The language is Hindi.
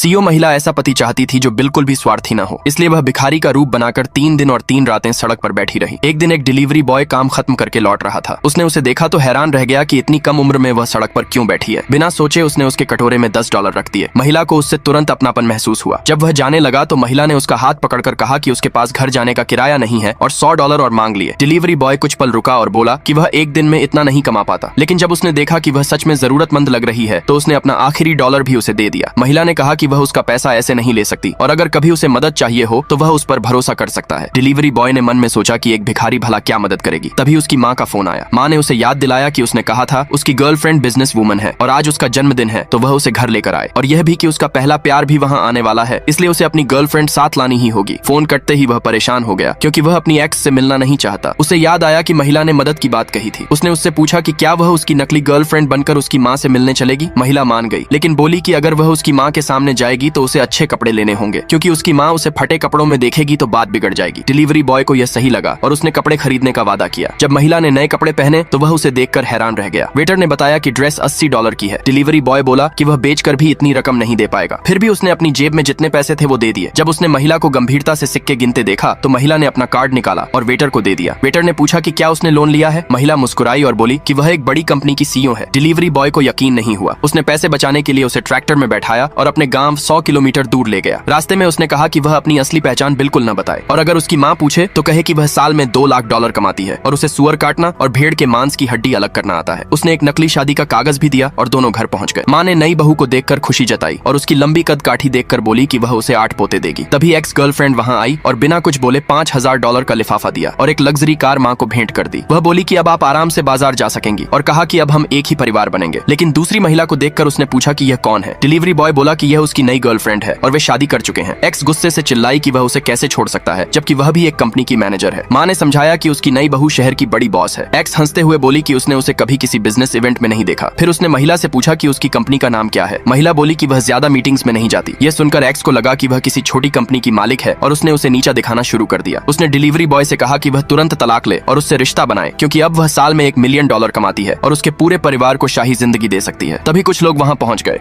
सीओ महिला ऐसा पति चाहती थी जो बिल्कुल भी स्वार्थी न हो, इसलिए वह भिखारी का रूप बनाकर 3 दिन और 3 रातें सड़क पर बैठी रही। एक दिन एक डिलीवरी बॉय काम खत्म करके लौट रहा था। उसने उसे देखा तो हैरान रह गया कि इतनी कम उम्र में वह सड़क पर क्यों बैठी है। बिना सोचे उसने उसके कटोरे में $10 रख दिए। महिला को उससे तुरंत अपनापन महसूस हुआ। जब वह जाने लगा तो महिला ने उसका हाथ पकड़कर कहा कि उसके पास घर जाने का किराया नहीं है और $100 और मांग लिए। डिलीवरी बॉय कुछ पल रुका और बोला कि वह एक दिन में इतना नहीं कमा पाता, लेकिन जब उसने देखा कि वह सच में जरूरतमंद लग रही है तो उसने अपना आखिरी डॉलर भी उसे दे दिया। महिला ने कहा कि वह उसका पैसा ऐसे नहीं ले सकती और अगर कभी उसे मदद चाहिए हो तो वह उस पर भरोसा कर सकता है। डिलीवरी बॉय ने मन में सोचा कि एक भिखारी भला क्या मदद करेगी। तभी उसकी माँ का फोन आया। माँ ने उसे याद दिलाया कि उसने कहा था उसकी गर्लफ्रेंड बिजनेस वूमन है और आज उसका जन्मदिन है, तो वह उसे घर लेकर आए, और यह भी कि उसका पहला प्यार भी वहाँ आने वाला है, इसलिए उसे अपनी गर्लफ्रेंड साथ लानी ही होगी। फोन कटते ही वह परेशान हो गया क्योंकि वह अपनी एक्स से मिलना नहीं चाहता। उसे याद आया कि महिला ने मदद की बात कही थी। उसने उससे पूछा कि क्या वह उसकी नकली गर्लफ्रेंड बनकर उसकी माँ से मिलने चलेगी। महिला मान गई, लेकिन बोली कि अगर वह उसकी माँ के सामने जाएगी तो उसे अच्छे कपड़े लेने होंगे क्योंकि उसकी माँ उसे फटे कपड़ों में देखेगी तो बात बिगड़ जाएगी। डिलीवरी बॉय को यह सही लगा और उसने कपड़े खरीदने का वादा किया। जब महिला ने नए कपड़े पहने तो वह उसे देखकर हैरान रह गया। वेटर ने बताया कि ड्रेस $80 की है। डिलीवरी बॉय बोला कि वह बेचकर भी इतनी रकम नहीं दे पाएगा। फिर भी उसने अपनी जेब में जितने पैसे थे वो दे दिए। जब उसने महिला को गंभीरता से सिक्के गिनते देखा तो महिला ने अपना कार्ड निकाला और वेटर को दे दिया। वेटर ने पूछा कि क्या उसने लोन लिया है। महिला मुस्कुराई और बोली कि वह एक बड़ी कंपनी की सीईओ है। डिलीवरी बॉय को यकीन नहीं हुआ। उसने पैसे बचाने के लिए उसे ट्रैक्टर में बैठाया और अपने गांव 100 किलोमीटर दूर ले गया। रास्ते में उसने कहा कि वह अपनी असली पहचान बिल्कुल न बताए और अगर उसकी माँ पूछे तो कहे कि वह साल में $2 लाख कमाती है और उसे सुअर काटना और भेड़ के मांस की हड्डी अलग करना आता है। उसने एक नकली शादी का कागज भी दिया और दोनों घर पहुंच गए। माँ ने नई बहू को देखकर खुशी जताई और उसकी लंबी कद काठी देखकर बोली कि वह उसे 8 पोते देगी। तभी एक्स गर्लफ्रेंड वहां आई और बिना कुछ बोले $5000 का लिफाफा दिया और एक लग्जरी कार माँ को भेंट कर दी। वह बोली कि अब आप आराम से बाजार जा सकेंगी और कहा कि अब हम एक ही परिवार बनेंगे। लेकिन दूसरी महिला को देखकर उसने पूछा कि यह कौन है। डिलीवरी बॉय बोला कि यह उसकी नई गर्लफ्रेंड है और वे शादी कर चुके हैं। एक्स गुस्से से चिल्लाई कि वह उसे कैसे छोड़ सकता है जबकि वह भी एक कंपनी की मैनेजर है। माँ ने समझाया कि उसकी नई बहू शहर की बड़ी बॉस है। एक्स हंसते हुए बोली कि उसने उसे कभी किसी बिजनेस इवेंट में नहीं देखा। फिर उसने महिला से पूछा कि उसकी कंपनी का नाम क्या है। महिला बोली कि वह ज्यादा मीटिंग्स में नहीं जाती। यह सुनकर एक्स को लगा कि वह किसी छोटी कंपनी की मालिक है और उसने उसे नीचा दिखाना शुरू कर दिया। उसने डिलीवरी बॉय से कहा कि वह तुरंत तलाक ले और उससे रिश्ता बनाए क्योंकि अब वह साल में $1 मिलियन कमाती है और उसके पूरे परिवार को शाही जिंदगी दे सकती है। तभी कुछ लोग वहां पहुंच गए।